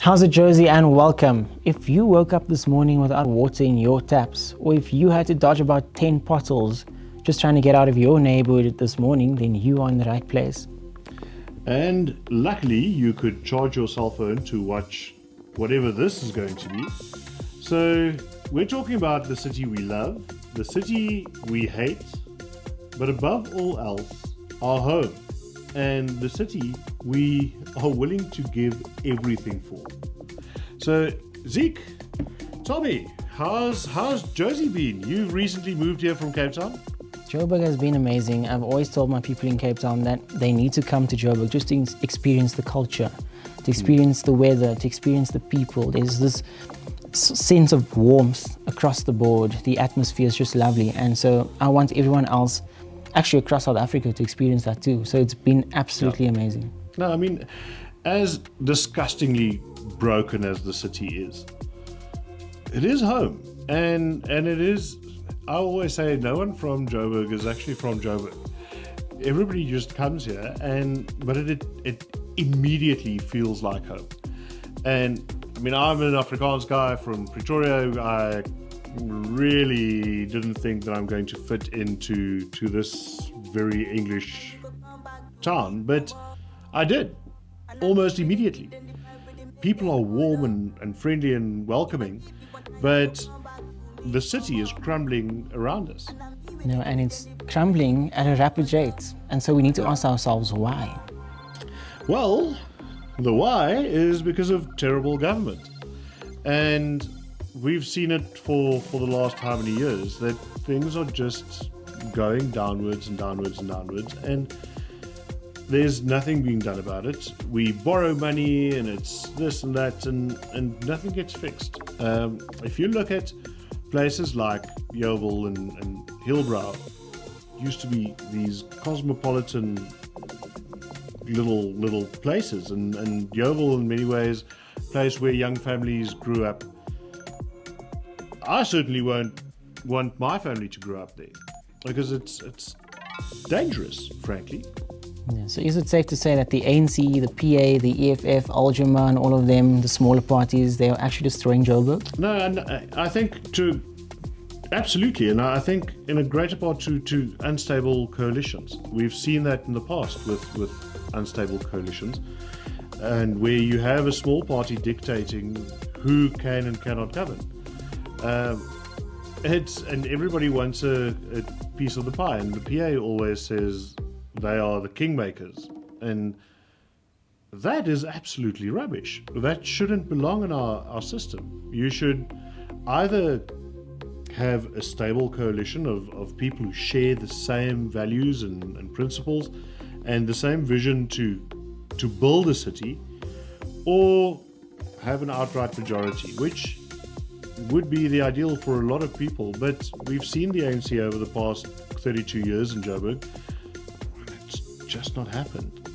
How's it, Jozi, and welcome. If you woke up this morning without water in your taps, or if you had to dodge about 10 potholes just trying to get out of your neighborhood this morning, then you are in the right place. And luckily, you could charge your cell phone to watch whatever this is going to be. So, we're talking about the city we love, the city we hate, but above all else, our home, and the city we are willing to give everything for. So, Zeke, tell me, how's Jozi been? You've recently moved here from Cape Town? Joburg has been amazing. I've always told my people in Cape Town that they need to come to Joburg just to experience the culture, to experience the weather, to experience the people. There's this sense of warmth across the board. The atmosphere is just lovely. And so I want everyone else, actually across South Africa, to experience that too. So it's been absolutely amazing. No, I mean, as disgustingly broken as the city is, it is home. And it is, I always say, no one from Joburg is actually from Joburg. Everybody just comes here, but it immediately feels like home. And I mean, I'm an Afrikaans guy from Pretoria. I really didn't think that I'm going to fit into this very English town, but I did, almost immediately. People are warm and friendly and welcoming, but the city is crumbling around us. No, and it's crumbling at a rapid rate. And so we need to ask ourselves why. Well, the why is because of terrible government. And we've seen it for the last how many years, that things are just going downwards and downwards and downwards, and there's nothing being done about it. We borrow money and it's this and that, and nothing gets fixed. If you look at places like Yeovil and Hillbrow, used to be these cosmopolitan little places, and Yeovil in many ways, a place where young families grew up. I certainly won't want my family to grow up there because it's dangerous, frankly. Yeah, so is it safe to say that the ANC, the PA, the EFF, Aljuma, and all of them, the smaller parties, they are actually destroying Joburg? No, and I think absolutely, and I think in a greater part to unstable coalitions. We've seen that in the past with unstable coalitions, and where you have a small party dictating who can and cannot govern. And everybody wants a piece of the pie, and the PA always says they are the kingmakers, and that is absolutely rubbish. That shouldn't belong in our system. You should either have a stable coalition of people who share the same values and principles and the same vision to build a city, or have an outright majority, which would be the ideal for a lot of people. But we've seen the ANC over the past 32 years in Joburg. It's just not happened.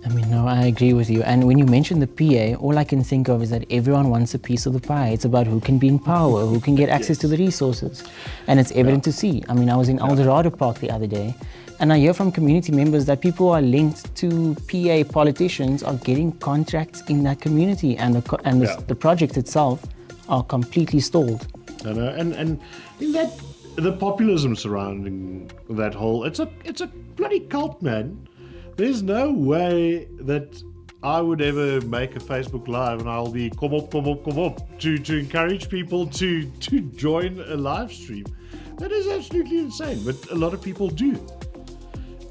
I mean, no, I agree with you. And when you mention the PA, all I can think of is that everyone wants a piece of the pie. It's about who can be in power, who can get access to the resources. And it's evident to see. I mean, I was in Eldorado Park the other day, and I hear from community members that people who are linked to PA politicians are getting contracts in that community, and the project itself are completely stalled. I know, and in that, the populism surrounding that whole, it's a bloody cult, man. There's no way that I would ever make a Facebook Live and I'll be come up to encourage people to join a live stream. That is absolutely insane, but a lot of people do.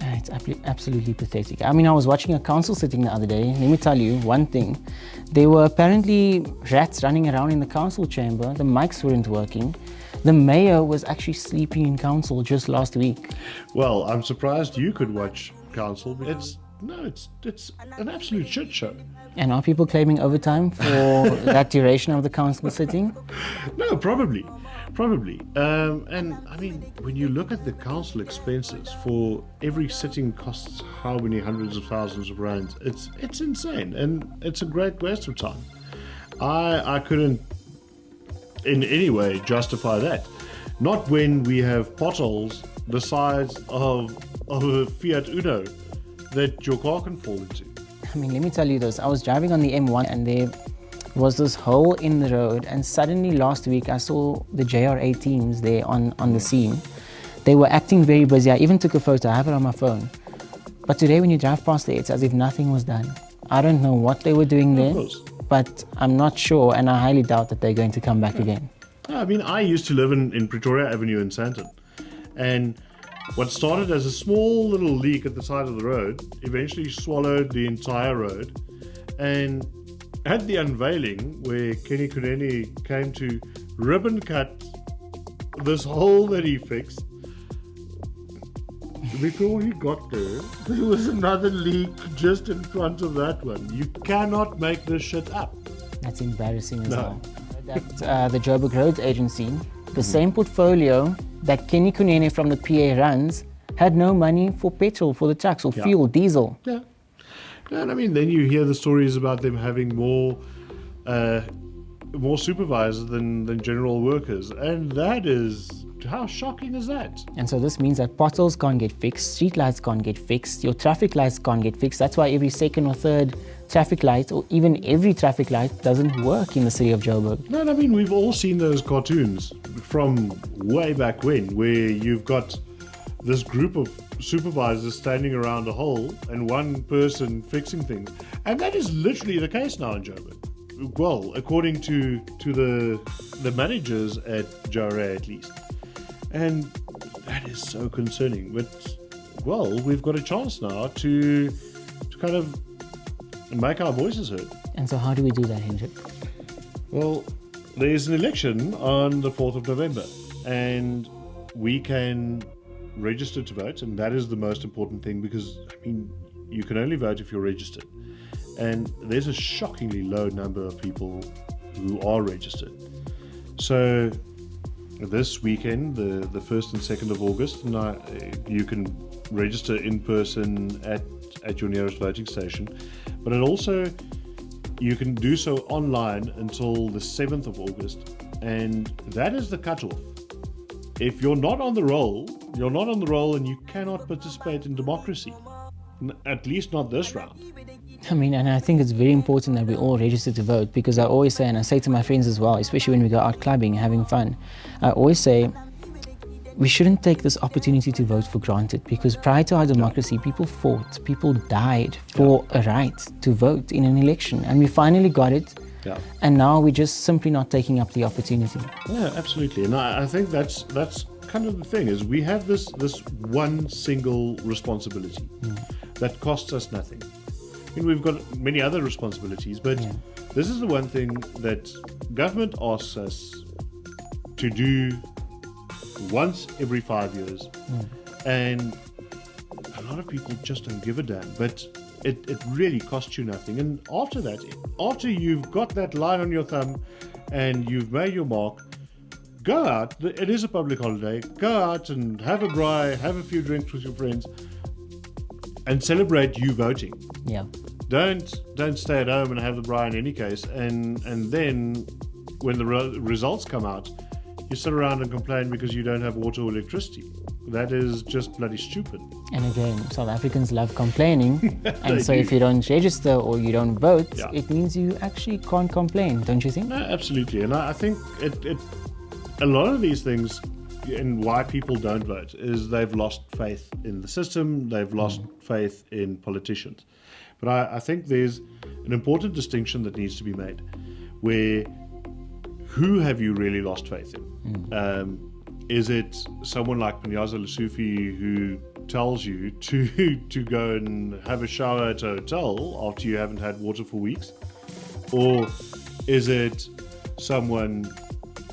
It's absolutely pathetic. I mean, I was watching a council sitting the other day. Let me tell you one thing. There were apparently rats running around in the council chamber. The mics weren't working. The mayor was actually sleeping in council just last week. Well, I'm surprised you could watch council. It's an absolute shit show. And are people claiming overtime for that duration of the council sitting? No, probably. And I mean, when you look at the council expenses, for every sitting costs how many hundreds of thousands of rands, it's insane, and it's a great waste of time. I couldn't in any way justify that. Not when we have potholes the size of a Fiat Uno that your car can fall into. I mean, let me tell you this. I was driving on the M1 and there was this hole in the road, and suddenly last week I saw the JRA teams there on the scene. They were acting very busy. I even took a photo, I have it on my phone. But today when you drive past there, it's as if nothing was done. I don't know what they were doing there, but I'm not sure, and I highly doubt that they're going to come back again. I mean, I used to live in Pretoria Avenue in Sandton, and what started as a small little leak at the side of the road eventually swallowed the entire road. And at the unveiling, where Kenny Kunene came to ribbon cut this hole that he fixed, before he got there was another leak just in front of that one. You cannot make this shit up. That's embarrassing as well. That the Joburg Roads Agency, the same portfolio that Kenny Kunene from the PA runs, had no money for petrol for the trucks or fuel, diesel. Yeah. And I mean, then you hear the stories about them having more supervisors than general workers, and that is, how shocking is that? And so this means that potholes can't get fixed, street lights can't get fixed, your traffic lights can't get fixed. That's why every second or third traffic light, or even every traffic light, doesn't work in the city of Joburg. No, I mean, we've all seen those cartoons from way back when, where you've got this group of supervisors standing around a hole and one person fixing things. And that is literally the case now in Joburg. Well, according to the managers at JRA at least. And that is so concerning. But, well, we've got a chance now to kind of make our voices heard. And so how do we do that, Hendrik? Well, there's an election on the 4th of November, and we can register to vote, and that is the most important thing, because, I mean, you can only vote if you're registered. And there's a shockingly low number of people who are registered. So this weekend, the 1st and 2nd of August, you can register in person at your nearest voting station, but it also, you can do so online until the 7th of August, and that is the cutoff. If you're not on the roll, you're not on the roll, and you cannot participate in democracy, at least not this round. I mean, and I think it's very important that we all register to vote, because I always say, and I say to my friends as well, especially when we go out clubbing, having fun, I always say, we shouldn't take this opportunity to vote for granted, because prior to our democracy, people fought, people died for a right to vote in an election, and we finally got it. Yeah. And now we're just simply not taking up the opportunity. Yeah, absolutely. And I think that's kind of the thing, is we have this one single responsibility that costs us nothing. I mean, we've got many other responsibilities, but this is the one thing that government asks us to do once every 5 years. And a lot of people just don't give a damn, but it really costs you nothing. And after that, after you've got that line on your thumb and you've made your mark, go out. It is a public holiday. Go out and have a braai, have a few drinks with your friends, and celebrate you voting. Yeah. Don't stay at home and have the braai in any case. And then when the results come out, you sit around and complain because you don't have water or electricity. That is just bloody stupid. And again, South Africans love complaining. And so if you don't register or you don't vote, it means you actually can't complain, don't you think? No, absolutely. And I think a lot of these things, and why people don't vote, is they've lost faith in the system, they've lost faith in politicians. But I think there's an important distinction that needs to be made, where who have you really lost faith in? Is it someone like Panyaza Lesufi who tells you to go and have a shower at a hotel after you haven't had water for weeks? Or is it someone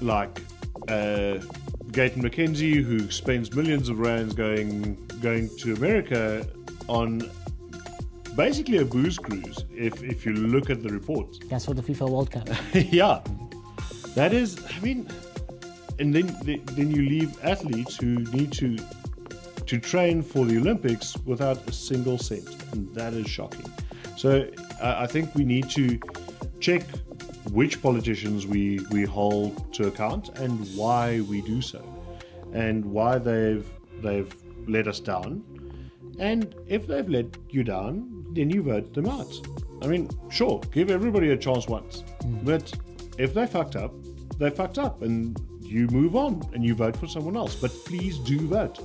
like Gayton McKenzie, who spends millions of rands going to America on basically a booze cruise, if you look at the reports? That's for the FIFA World Cup. Yeah. That is, I mean, and then you leave athletes who need to train for the Olympics without a single cent, and that is shocking. So I think we need to check which politicians we hold to account and why we do so, and why they've let us down. And if they've let you down, then you vote them out. I mean, sure, give everybody a chance once. But if they fucked up, they fucked up, and you move on and you vote for someone else. But please do vote.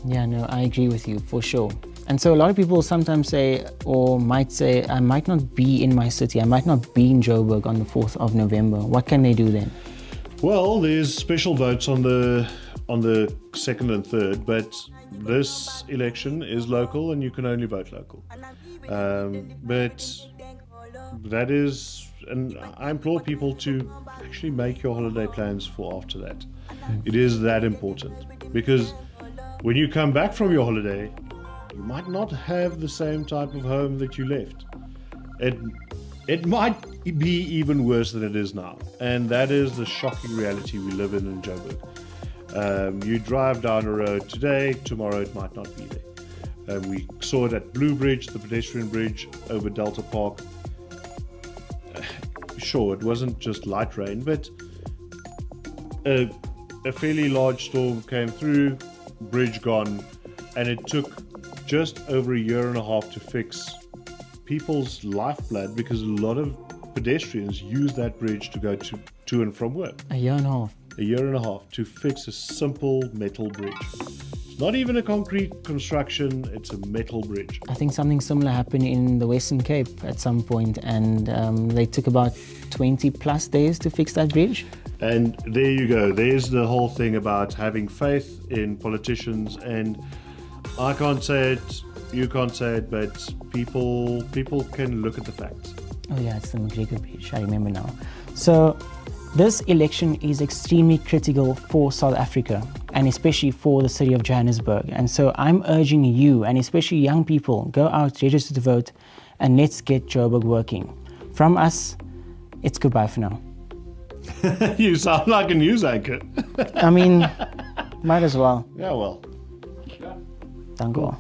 Yeah, no, I agree with you for sure. And so a lot of people sometimes say, or might say, I might not be in my city, I might not be in Joburg on the 4th of November. What can they do then? Well, there's special votes on the 2nd and 3rd, but this election is local and you can only vote local. But that is, and I implore people to actually make your holiday plans for after that. It is that important, because when you come back from your holiday, you might not have the same type of home that you left. It might be even worse than it is now, and that is the shocking reality we live in Joburg. You drive down a road today, tomorrow it might not be there. We saw it at Blue Bridge, the pedestrian bridge over Delta Park. Sure, it wasn't just light rain, but a fairly large storm came through, bridge gone, and it took just over a year and a half to fix people's lifeblood, because a lot of pedestrians use that bridge to go to and from work. A year and a half. A year and a half to fix a simple metal bridge. It's not even a concrete construction, it's a metal bridge. I think something similar happened in the Western Cape at some point, and they took about 20 plus days to fix that bridge. And there you go. There's the whole thing about having faith in politicians, and I can't say it, you can't say it, but people can look at the facts. Oh yeah, it's the McGregor Bridge, I remember now. So this election is extremely critical for South Africa, and especially for the city of Johannesburg. And so I'm urging you, and especially young people, go out, register to vote, and let's get Joburg working. From us, it's goodbye for now. You sound like a news anchor. I mean, might as well. Yeah, well. Dank u wel.